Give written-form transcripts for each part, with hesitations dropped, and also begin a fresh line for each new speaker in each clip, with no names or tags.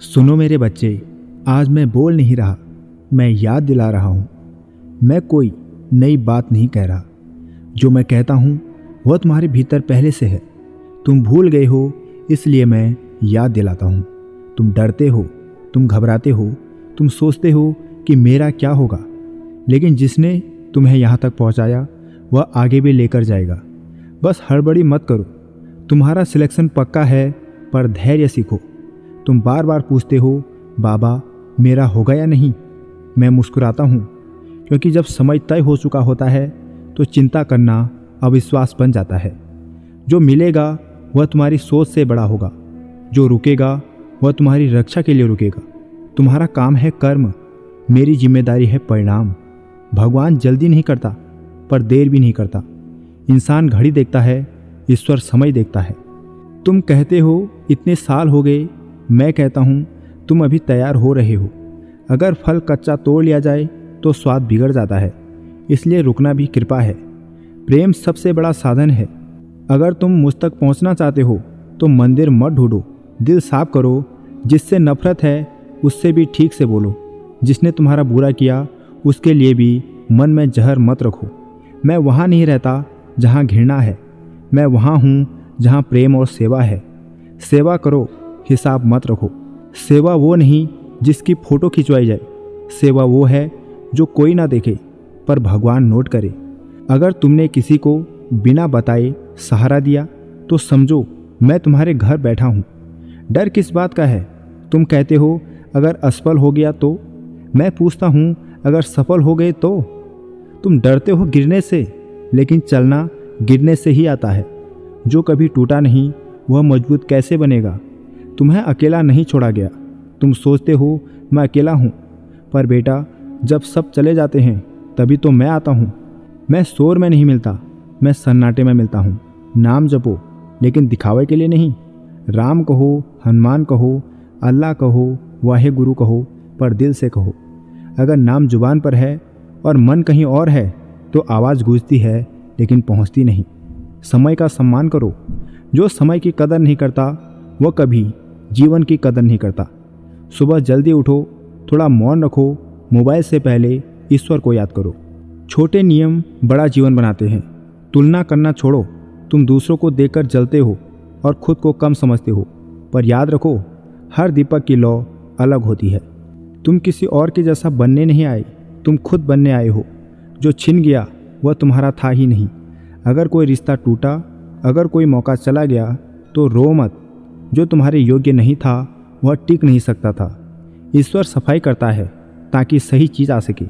सुनो मेरे बच्चे, आज मैं बोल नहीं रहा, मैं याद दिला रहा हूँ। मैं कोई नई बात नहीं कह रहा। जो मैं कहता हूँ वह तुम्हारे भीतर पहले से है। तुम भूल गए हो, इसलिए मैं याद दिलाता हूँ। तुम डरते हो, तुम घबराते हो, तुम सोचते हो कि मेरा क्या होगा, लेकिन जिसने तुम्हें यहाँ तक पहुँचाया वह आगे भी लेकर जाएगा। बस हड़बड़ी मत करो। तुम्हारा सिलेक्शन पक्का है, पर धैर्य सीखो। तुम बार बार पूछते हो, बाबा मेरा होगा या नहीं। मैं मुस्कुराता हूँ, क्योंकि जब समय तय हो चुका होता है तो चिंता करना अविश्वास बन जाता है। जो मिलेगा वह तुम्हारी सोच से बड़ा होगा। जो रुकेगा वह तुम्हारी रक्षा के लिए रुकेगा। तुम्हारा काम है कर्म, मेरी जिम्मेदारी है परिणाम। भगवान जल्दी नहीं करता, पर देर भी नहीं करता। इंसान घड़ी देखता है, ईश्वर समय देखता है। तुम कहते हो इतने साल हो गए, मैं कहता हूँ तुम अभी तैयार हो रहे हो। अगर फल कच्चा तोड़ लिया जाए तो स्वाद बिगड़ जाता है, इसलिए रुकना भी कृपा है। प्रेम सबसे बड़ा साधन है। अगर तुम मुझ तक पहुँचना चाहते हो तो मंदिर मत ढूंढो, दिल साफ करो। जिससे नफरत है उससे भी ठीक से बोलो। जिसने तुम्हारा बुरा किया उसके लिए भी मन में जहर मत रखो। मैं वहाँ नहीं रहता जहाँ घृणा है, मैं वहाँ हूँ जहाँ प्रेम और सेवा है। सेवा करो, हिसाब मत रखो। सेवा वो नहीं जिसकी फोटो खिंचवाई जाए, सेवा वो है जो कोई ना देखे पर भगवान नोट करे। अगर तुमने किसी को बिना बताए सहारा दिया तो समझो मैं तुम्हारे घर बैठा हूँ। डर किस बात का है? तुम कहते हो अगर असफल हो गया तो। मैं पूछता हूँ अगर सफल हो गए तो। तुम डरते हो गिरने से, लेकिन चलना गिरने से ही आता है। जो कभी टूटा नहीं वह मजबूत कैसे बनेगा? तुम्हें अकेला नहीं छोड़ा गया। तुम सोचते हो मैं अकेला हूँ, पर बेटा जब सब चले जाते हैं तभी तो मैं आता हूँ। मैं शोर में नहीं मिलता, मैं सन्नाटे में मिलता हूँ। नाम जपो, लेकिन दिखावे के लिए नहीं। राम कहो, हनुमान कहो, अल्लाह कहो, वाहे गुरु कहो, पर दिल से कहो। अगर नाम जुबान पर है और मन कहीं और है तो आवाज़ गूंजती है लेकिन पहुँचती नहीं। समय का सम्मान करो। जो समय की कदर नहीं करता वह कभी जीवन की कदर नहीं करता। सुबह जल्दी उठो, थोड़ा मौन रखो, मोबाइल से पहले ईश्वर को याद करो। छोटे नियम बड़ा जीवन बनाते हैं। तुलना करना छोड़ो। तुम दूसरों को देखकर जलते हो और खुद को कम समझते हो, पर याद रखो हर दीपक की लौ अलग होती है। तुम किसी और के जैसा बनने नहीं आए, तुम खुद बनने आए हो। जो छिन गया वह तुम्हारा था ही नहीं। अगर कोई रिश्ता टूटा, अगर कोई मौका चला गया तो रो मत। जो तुम्हारे योग्य नहीं था वह टिक नहीं सकता था। ईश्वर सफाई करता है ताकि सही चीज़ आ सके।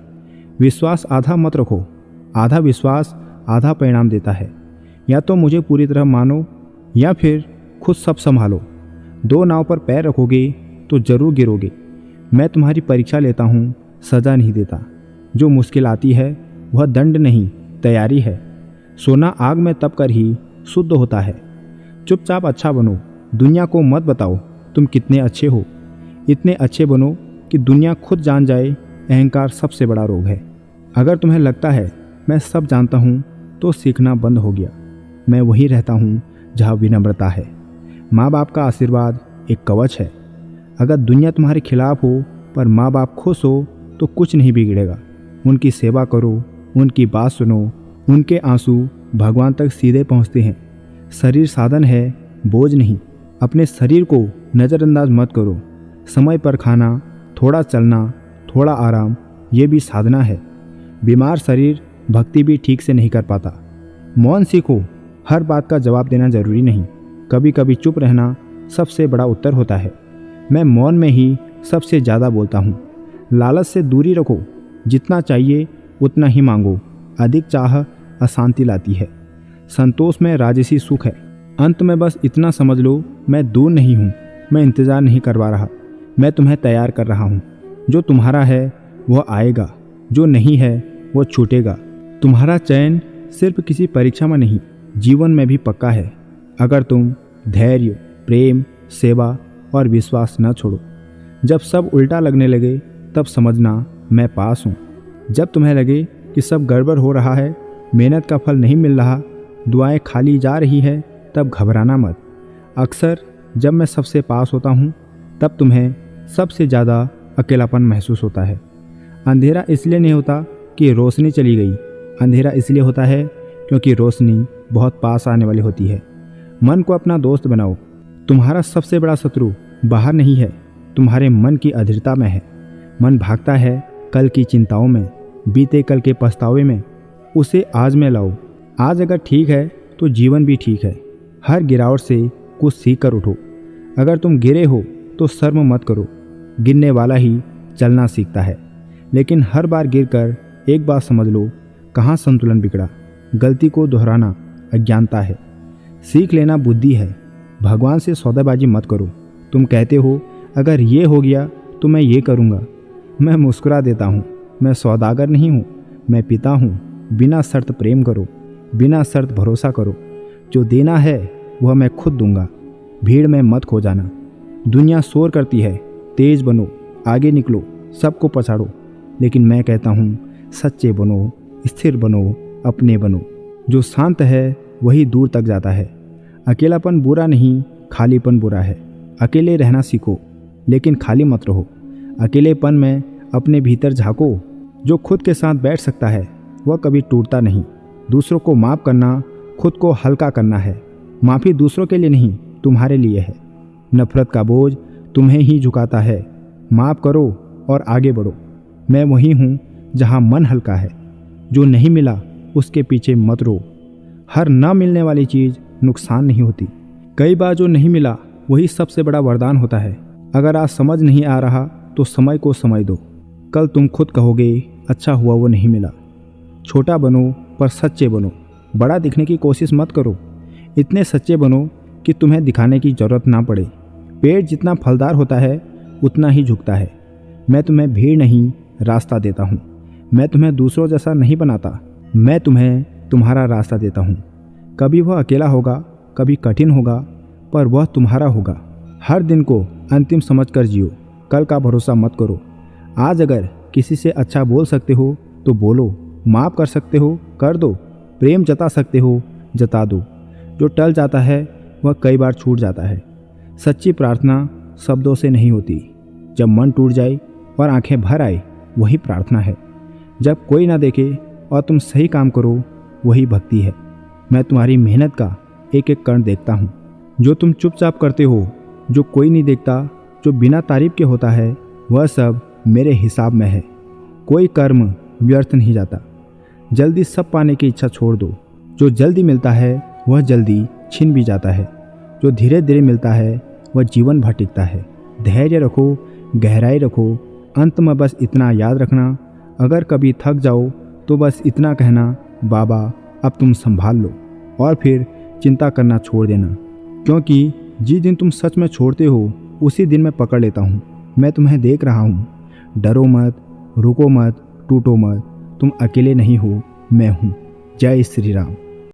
विश्वास आधा मत रखो, आधा विश्वास आधा परिणाम देता है। या तो मुझे पूरी तरह मानो या फिर खुद सब संभालो। दो नाव पर पैर रखोगे तो जरूर गिरोगे। मैं तुम्हारी परीक्षा लेता हूँ, सज़ा नहीं देता। जो मुश्किल आती है वह दंड नहीं, तैयारी है। सोना आग में तप कर ही शुद्ध होता है। चुपचाप अच्छा बनो, दुनिया को मत बताओ तुम कितने अच्छे हो। इतने अच्छे बनो कि दुनिया खुद जान जाए। अहंकार सबसे बड़ा रोग है। अगर तुम्हें लगता है मैं सब जानता हूँ तो सीखना बंद हो गया। मैं वहीं रहता हूँ जहाँ विनम्रता है। माँ बाप का आशीर्वाद एक कवच है। अगर दुनिया तुम्हारे खिलाफ हो पर माँ बाप खुश हो तो कुछ नहीं बिगड़ेगा। उनकी सेवा करो, उनकी बात सुनो। उनके आंसू भगवान तक सीधे पहुँचते हैं। शरीर साधन है, बोझ नहीं। अपने शरीर को नज़रअंदाज मत करो। समय पर खाना, थोड़ा चलना, थोड़ा आराम, ये भी साधना है। बीमार शरीर भक्ति भी ठीक से नहीं कर पाता। मौन सीखो। हर बात का जवाब देना जरूरी नहीं। कभी कभी चुप रहना सबसे बड़ा उत्तर होता है। मैं मौन में ही सबसे ज़्यादा बोलता हूँ। लालच से दूरी रखो। जितना चाहिए उतना ही मांगो। अधिक चाह अशांति लाती है। संतोष में राजसी सुख है। अंत में बस इतना समझ लो, मैं दूर नहीं हूँ। मैं इंतज़ार नहीं करवा रहा, मैं तुम्हें तैयार कर रहा हूँ। जो तुम्हारा है वह आएगा, जो नहीं है वह छूटेगा। तुम्हारा चयन सिर्फ किसी परीक्षा में नहीं, जीवन में भी पक्का है। अगर तुम धैर्य, प्रेम, सेवा और विश्वास न छोड़ो। जब सब उल्टा लगने लगे तब समझना मैं पास हूँ। जब तुम्हें लगे कि सब गड़बड़ हो रहा है, मेहनत का फल नहीं मिल रहा, दुआएं खाली जा रही है, तब घबराना मत। अक्सर जब मैं सबसे पास होता हूँ तब तुम्हें सबसे ज़्यादा अकेलापन महसूस होता है। अंधेरा इसलिए नहीं होता कि रोशनी चली गई, अंधेरा इसलिए होता है क्योंकि रोशनी बहुत पास आने वाली होती है। मन को अपना दोस्त बनाओ। तुम्हारा सबसे बड़ा शत्रु बाहर नहीं है, तुम्हारे मन की अधीरता में है। मन भागता है कल की चिंताओं में, बीते कल के पछतावे में। उसे आज में लाओ। आज अगर ठीक है तो जीवन भी ठीक है। हर गिरावट से कुछ सीख कर उठो। अगर तुम गिरे हो तो शर्म मत करो। गिरने वाला ही चलना सीखता है। लेकिन हर बार गिरकर एक बात समझ लो, कहाँ संतुलन बिगड़ा। गलती को दोहराना अज्ञानता है, सीख लेना बुद्धि है। भगवान से सौदेबाजी मत करो। तुम कहते हो अगर ये हो गया तो मैं ये करूँगा। मैं मुस्कुरा देता हूँ, मैं सौदागर नहीं हूँ, मैं पिता हूँ। बिना शर्त प्रेम करो, बिना शर्त भरोसा करो। जो देना है वह मैं खुद दूंगा। भीड़ में मत खो जाना। दुनिया शोर करती है, तेज बनो, आगे निकलो, सबको पछाड़ो। लेकिन मैं कहता हूँ सच्चे बनो, स्थिर बनो, अपने बनो। जो शांत है वही दूर तक जाता है। अकेलापन बुरा नहीं, खालीपन बुरा है। अकेले रहना सीखो, लेकिन खाली मत रहो। अकेलेपन में अपने भीतर झांको। जो खुद के साथ बैठ सकता है वह कभी टूटता नहीं। दूसरों को माफ़ करना खुद को हल्का करना है। माफ़ी दूसरों के लिए नहीं, तुम्हारे लिए है। नफरत का बोझ तुम्हें ही झुकाता है। माफ़ करो और आगे बढ़ो। मैं वही हूँ जहाँ मन हल्का है। जो नहीं मिला उसके पीछे मत रो। हर ना मिलने वाली चीज़ नुकसान नहीं होती। कई बार जो नहीं मिला वही सबसे बड़ा वरदान होता है। अगर आज समझ नहीं आ रहा तो समय को समझ दो। कल तुम खुद कहोगे अच्छा हुआ वो नहीं मिला। छोटा बनो पर सच्चे बनो। बड़ा दिखने की कोशिश मत करो। इतने सच्चे बनो कि तुम्हें दिखाने की ज़रूरत ना पड़े। पेड़ जितना फलदार होता है उतना ही झुकता है। मैं तुम्हें भीड़ नहीं, रास्ता देता हूँ। मैं तुम्हें दूसरों जैसा नहीं बनाता, मैं तुम्हें तुम्हारा रास्ता देता हूँ। कभी वह अकेला होगा, कभी कठिन होगा, पर वह तुम्हारा होगा। हर दिन को अंतिम समझकर जियो। कल का भरोसा मत करो। आज अगर किसी से अच्छा बोल सकते हो तो बोलो। माफ़ कर सकते हो कर दो। प्रेम जता सकते हो जता दो। जो टल जाता है वह कई बार छूट जाता है। सच्ची प्रार्थना शब्दों से नहीं होती। जब मन टूट जाए और आंखें भर आए वही प्रार्थना है। जब कोई ना देखे और तुम सही काम करो वही भक्ति है। मैं तुम्हारी मेहनत का एक एक कण देखता हूँ। जो तुम चुपचाप करते हो, जो कोई नहीं देखता, जो बिना तारीफ के होता है, वह सब मेरे हिसाब में है। कोई कर्म व्यर्थ नहीं जाता। जल्दी सब पाने की इच्छा छोड़ दो। जो जल्दी मिलता है वह जल्दी छिन भी जाता है। जो धीरे धीरे मिलता है वह जीवन भर टिकता है। धैर्य रखो, गहराई रखो। अंत में बस इतना याद रखना, अगर कभी थक जाओ तो बस इतना कहना, बाबा अब तुम संभाल लो, और फिर चिंता करना छोड़ देना। क्योंकि जिस दिन तुम सच में छोड़ते हो उसी दिन मैं पकड़ लेता हूँ। मैं तुम्हें देख रहा हूँ। डरो मत, रुको मत, टूटो मत। तुम अकेले नहीं हो, मैं हूँ। जय श्री राम।